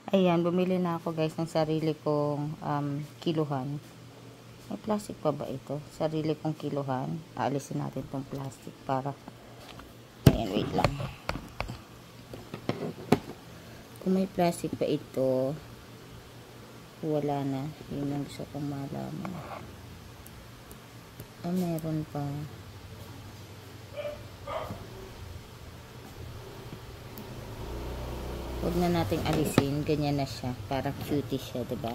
Ayan, bumili na ako guys ng sarili kong kiluhan. May plastic pa ba ito? Sarili kong kiluhan. Aalisin natin tong plastic para... Ayan, wait lang. Kung may plastic pa ito, wala na. Yun ang gusto kong malaman. Ah, meron pa. Huwag na nating alisin. Ganyan na siya. Parang cutie siya, diba?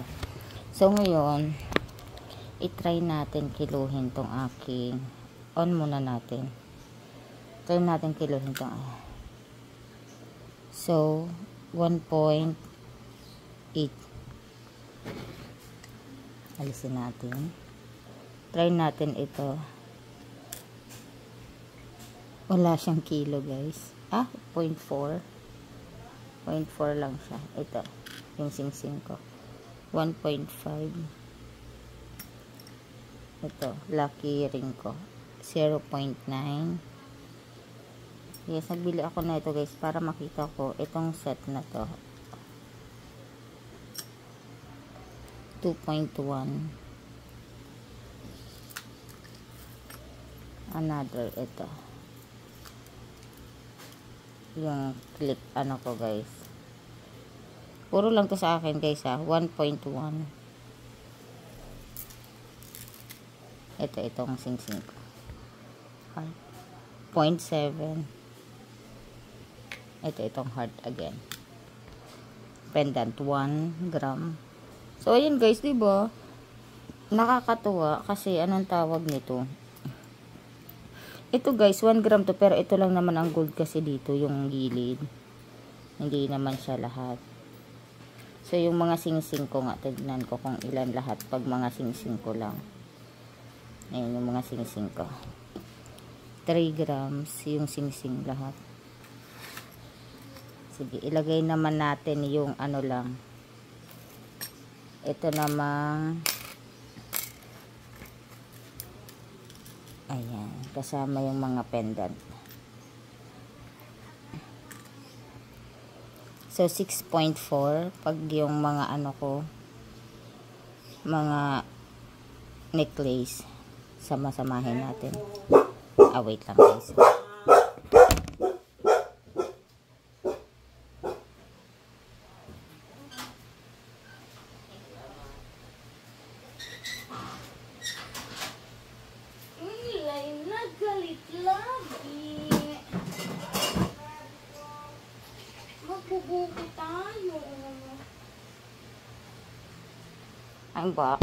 So, ngayon, i-try natin kiluhin tong aking... On muna natin. Try natin kiluhin tong... So, 1.8. Alisin natin. Try natin ito. Wala siyang kilo, guys. 0.4. 0.4 lang siya. Ito, yung sing-sing ko. 1.5. Ito, lucky ring ko. 0.9. Yes, nagbili ako na ito guys para makita ko itong set na to. 2.1. Another, ito. Yung clip ano ko guys, puro lang to sa akin guys 1.1. Itong sing-sing ko 0.7. Itong heart again, pendant 1 gram. So ayun guys, diba nakakatuwa kasi anong tawag nito, ito guys, 1 gram to, pero ito lang naman ang gold kasi dito, yung gilid. Hindi naman siya lahat. So, yung mga sing-sing ko nga, tignan ko kung ilan lahat pag mga sing-sing ko lang. Ayan, yung mga sing-sing ko. 3 grams yung sing-sing lahat. Sige, ilagay naman natin yung ano lang. Ito namang... Ayan, kasama yung mga pendant. So, 6.4 pag yung mga ano ko, mga necklace, sama-samahin natin. Wait lang guys. Galit lagi. Magbubuko tayo. I'm back.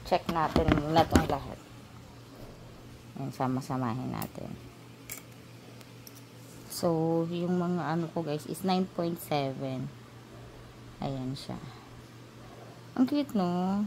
Check natin muna itong lahat. Ayan, sama-samahin natin. So, yung mga ano ko guys is 9.7. Ayan siya. Ang cute no?